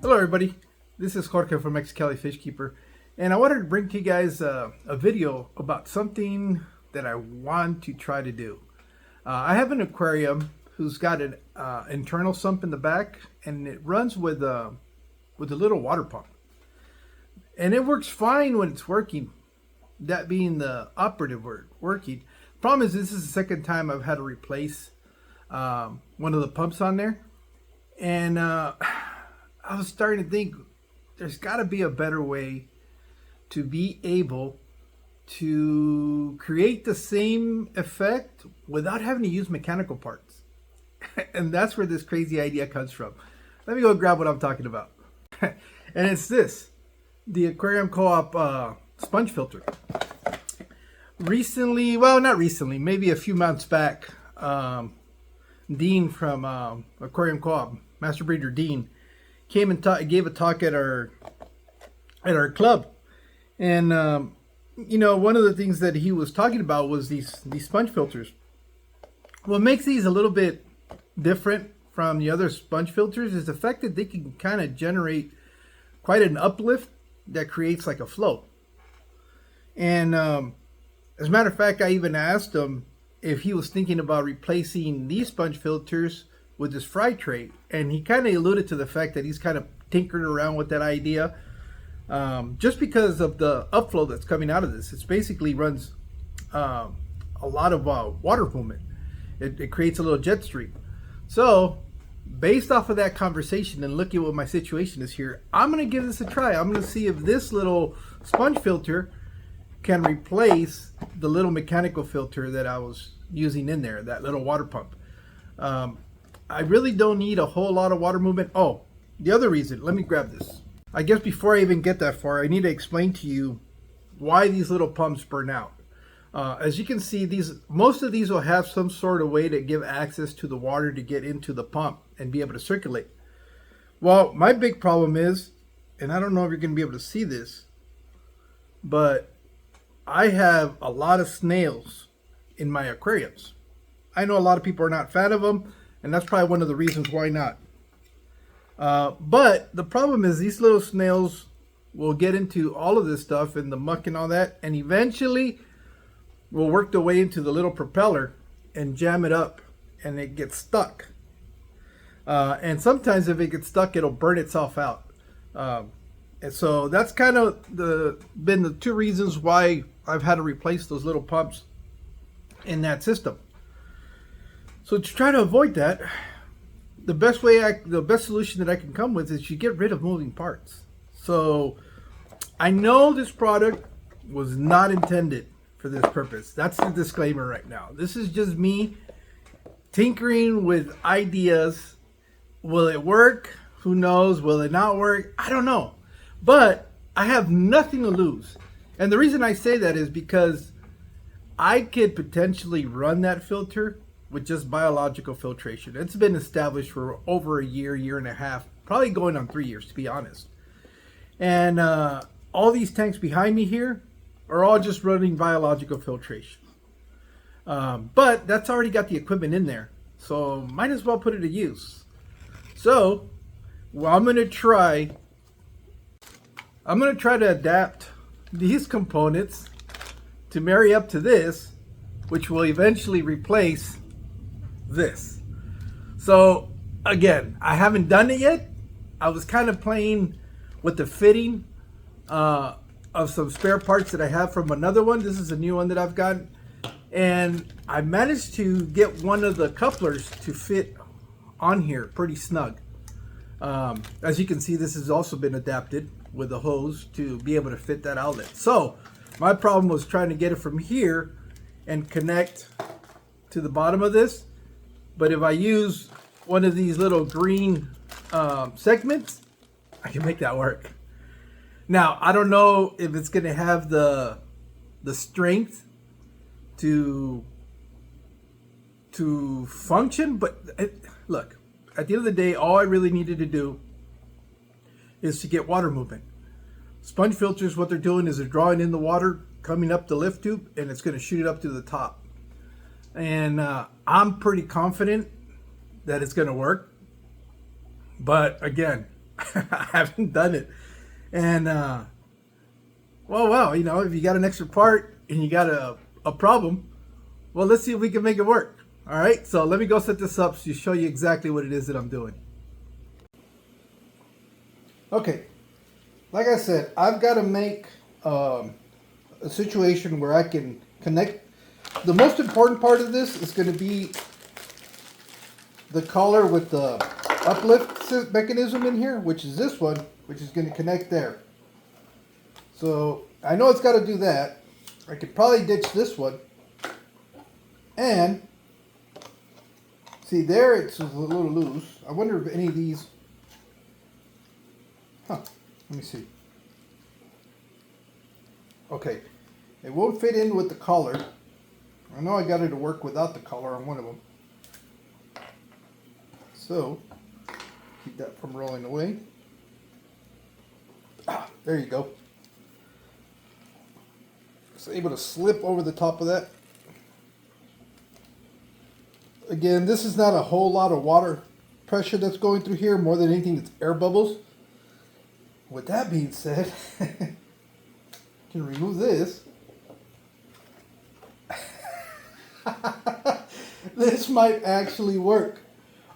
Hello everybody, this is Jorge from Mexicali Fish Keeper, and I wanted to bring to you guys a video about something that I want to try to do. I have an aquarium who's got an internal sump in the back, and it runs with a little water pump. And it works fine when it's working, that being the operative word, working. Problem is, this is the second time I've had to replace one of the pumps on there. And I was starting to think there's got to be a better way to be able to create the same effect without having to use mechanical parts. And that's where this crazy idea comes from. Let me go grab what I'm talking about. And it's this, the Aquarium Co-op sponge filter. Recently, well, not recently, maybe a few months back, Dean from Aquarium Co-op, Master Breeder Dean, came and gave a talk at our club. And you know, one of the things that he was talking about was these sponge filters. What makes these a little bit different from the other sponge filters is the fact that they can kind of generate quite an uplift that creates like a flow. And as a matter of fact, I even asked him if he was thinking about replacing these sponge filters with this fry tray, and he kind of alluded to the fact that he's kind of tinkering around with that idea, just because of the upflow that's coming out of this. It basically runs a lot of water movement. It creates a little jet stream. So based off of that conversation and looking at what my situation is here, I'm going to give this a try. I'm going to see if this little sponge filter can replace the little mechanical filter that I was using in there, that little water pump. I really don't need a whole lot of water movement. Oh, the other reason, let me grab this. I guess before I even get that far, I need to explain to you why these little pumps burn out. As you can see, most of these will have some sort of way to give access to the water to get into the pump and be able to circulate. Well, my big problem is, and I don't know if you're going to be able to see this, but I have a lot of snails in my aquariums. I know a lot of people are not a fan of them, and that's probably one of the reasons why not. But the problem is these little snails will get into all of this stuff and the muck and all that, and eventually will work their way into the little propeller and jam it up, and it gets stuck. And sometimes if it gets stuck, it'll burn itself out. And so that's kind of been the two reasons why I've had to replace those little pumps in that system. So to try to avoid that, the best solution that I can come with is you get rid of moving parts. So I know this product was not intended for this purpose. That's the disclaimer right now. This is just me tinkering with ideas. Will it work? Who knows? Will it not work? I don't know. But I have nothing to lose. And the reason I say that is because I could potentially run that filter with just biological filtration. It's been established for over a year and a half, probably going on 3 years to be honest. And all these tanks behind me here are all just running biological filtration. But that's already got the equipment in there, so might as well put it to use. So well, I'm going to try to adapt these components to marry up to this, which will eventually replace this. So again, I haven't done it yet. I was kind of playing with the fitting of some spare parts that I have from another one. This is a new one that I've got, and I managed to get one of the couplers to fit on here pretty snug. As you can see, this has also been adapted with a hose to be able to fit that outlet. So my problem was trying to get it from here and connect to the bottom of this. But if I use one of these little green segments, I can make that work. Now, I don't know if it's going to have the strength to function, but look, at the end of the day, all I really needed to do is to get water movement. Sponge filters, what they're doing is they're drawing in the water coming up the lift tube, and it's going to shoot it up to the top. And I'm pretty confident that it's going to work. But again, I haven't done it. And well, wow, you know, if you got an extra part and you got a problem, well, let's see if we can make it work. All right, so let me go set this up to show you exactly what it is that I'm doing. Okay, like I said, I've got to make a situation where I can connect. The most important part of this is going to be the collar with the uplift mechanism in here, which is this one, which is going to connect there. So I know it's got to do that. I could probably ditch this one. And see there, it's a little loose. I wonder if any of these, let me see. Okay, it won't fit in with the collar. I know I got it to work without the collar on one of them. So, keep that from rolling away. There you go. It's able to slip over the top of that. Again, this is not a whole lot of water pressure that's going through here. More than anything, it's air bubbles. With that being said, can remove this. This might actually work.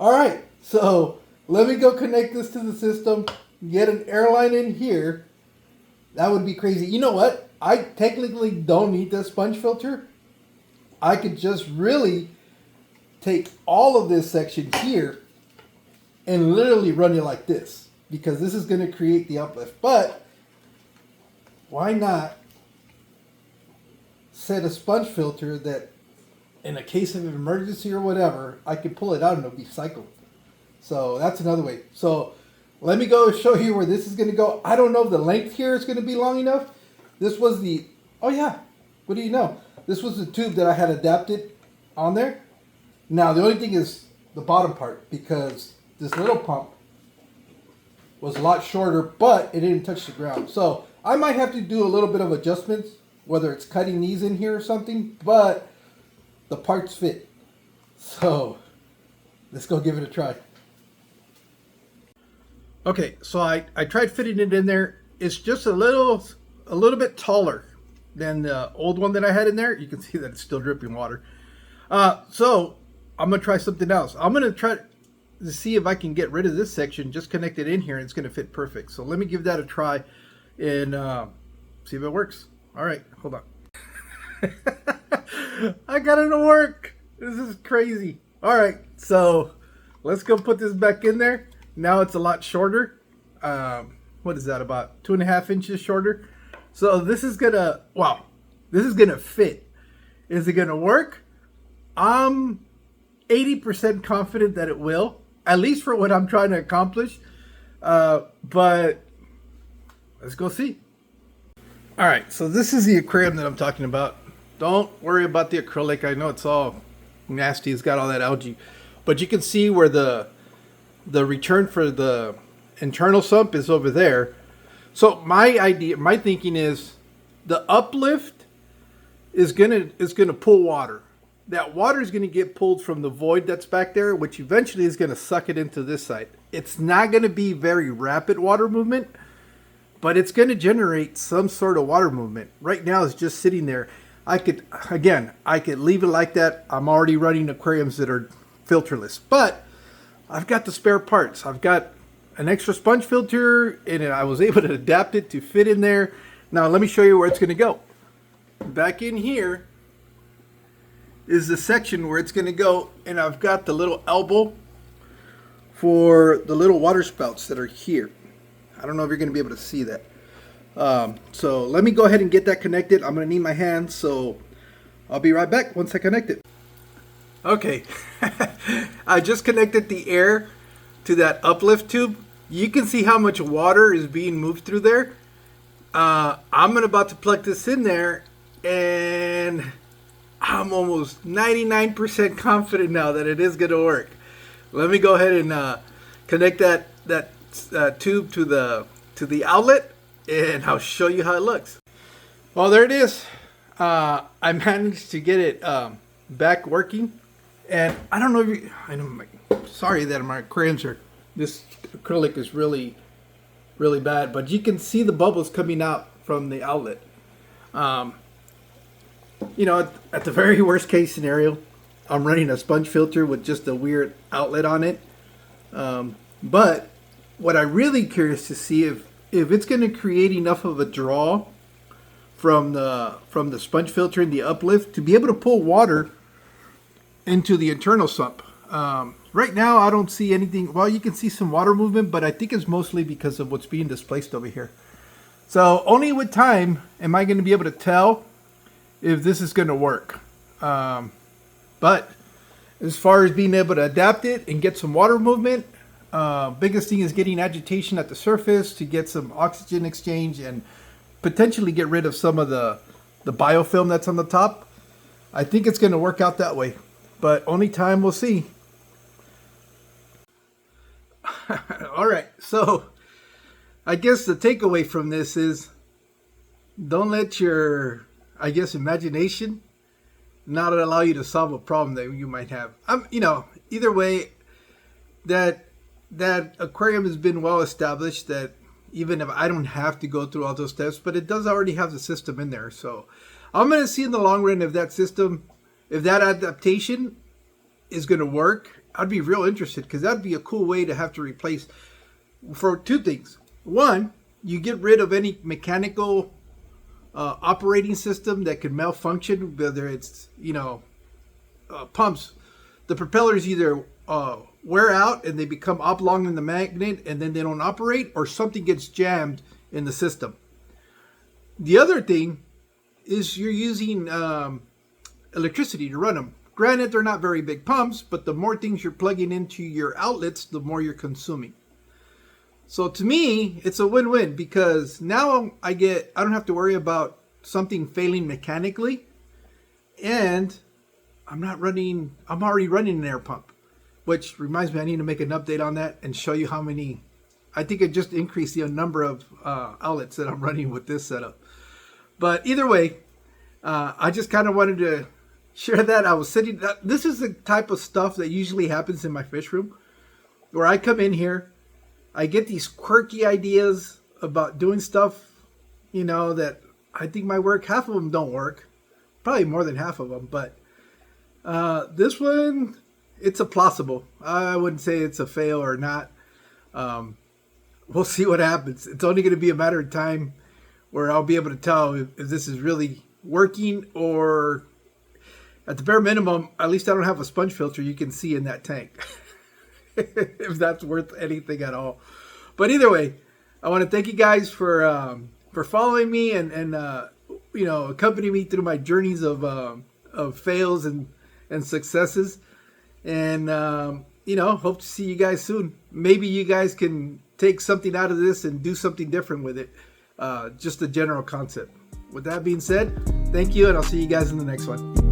All right, so let me go connect this to the system, get an airline in here. That would be crazy. You know what? I technically don't need the sponge filter. I could just really take all of this section here and literally run it like this, because this is going to create the uplift. But why not set a sponge filter that in a case of an emergency or whatever, I can pull it out and it'll be cycled. So that's another way. So let me go show you where this is going to go. I don't know if the length here is going to be long enough. This was the, oh yeah, what do you know? This was the tube that I had adapted on there. Now the only thing is the bottom part, because this little pump was a lot shorter, but it didn't touch the ground. So I might have to do a little bit of adjustments, whether it's cutting these in here or something, but the parts fit. So let's go give it a try. Okay, so I tried fitting it in there. It's just a little bit taller than the old one that I had in there. You can see that it's still dripping water. So I'm gonna try something else. I'm gonna try to see if I can get rid of this section, just connect it in here, and it's gonna fit perfect. So let me give that a try and see if it works. All right, hold on. I got it to work. This is crazy. All right, so let's go put this back in there. Now it's a lot shorter. What is that, about 2.5 inches shorter? So this is gonna, wow, this is gonna fit. Is it gonna work? I'm 80% confident that it will, at least for what I'm trying to accomplish. But let's go see. All right, so this is the aquarium that I'm talking about. Don't worry about the acrylic. I know it's all nasty. It's got all that algae. But you can see where the return for the internal sump is over there. So my thinking is the uplift is gonna pull water. That water is gonna get pulled from the void that's back there, which eventually is gonna suck it into this side. It's not gonna be very rapid water movement, but it's gonna generate some sort of water movement. Right now it's just sitting there. I could leave it like that. I'm already running aquariums that are filterless, but I've got the spare parts. I've got an extra sponge filter, and I was able to adapt it to fit in there. Now let me show you where it's going to go. Back in here is the section where it's going to go, and I've got the little elbow for the little water spouts that are here. I don't know if you're going to be able to see that. So let me go ahead and get that connected. I'm going to need my hands, so I'll be right back once I connect it. Okay, I just connected the air to that uplift tube. You can see how much water is being moved through there. I'm about to plug this in there, and I'm almost 99% confident now that it is going to work. Let me go ahead and connect that tube to the outlet, and I'll show you how it looks. Well, there it is. I managed to get it back working, and I don't know if you, sorry that my aquariums are, this acrylic is really really bad, but you can see the bubbles coming out from the outlet. You know, at the very worst case scenario, I'm running a sponge filter with just a weird outlet on it. But what I'm really curious to see if it's going to create enough of a draw from the sponge filter and the uplift to be able to pull water into the internal sump. Right now, I don't see anything. Well, you can see some water movement, but I think it's mostly because of what's being displaced over here. So only with time am I going to be able to tell if this is going to work. But as far as being able to adapt it and get some water movement, biggest thing is getting agitation at the surface to get some oxygen exchange and potentially get rid of some of the biofilm that's on the top. I think it's going to work out that way, but only time will see. All right, so I guess the takeaway from this is don't let your, I guess, imagination not allow you to solve a problem that you might have. You know, either way, that aquarium has been well established, that even if I don't have to go through all those steps, but it does already have the system in there. So I'm going to see in the long run if that system, if that adaptation is going to work. I'd be real interested, because that'd be a cool way to have to replace for two things. One, you get rid of any mechanical operating system that could malfunction, whether it's, you know, pumps. The propellers either wear out and they become oblong in the magnet and then they don't operate, or something gets jammed in the system. The other thing is you're using electricity to run them. Granted, they're not very big pumps, but the more things you're plugging into your outlets, the more you're consuming. So to me, it's a win-win, because now I don't have to worry about something failing mechanically, and I'm already running an air pump, which reminds me I need to make an update on that and show you how many. I think it just increased the number of outlets that I'm running with this setup. But either way, I just kind of wanted to share that. I was sitting, this is the type of stuff that usually happens in my fish room, where I come in here, I get these quirky ideas about doing stuff, you know, that I think might work. Half of them don't work, probably more than half of them, but this one, it's a plausible. I wouldn't say it's a fail or not. We'll see what happens. It's only going to be a matter of time where I'll be able to tell if this is really working, or at the bare minimum, at least I don't have a sponge filter you can see in that tank. If that's worth anything at all. But either way, I want to thank you guys for following me and you know, accompanying me through my journeys of fails and successes. And you know, hope to see you guys soon. Maybe you guys can take something out of this and do something different with it. Just the general concept. With that being said, thank you, and I'll see you guys in the next one.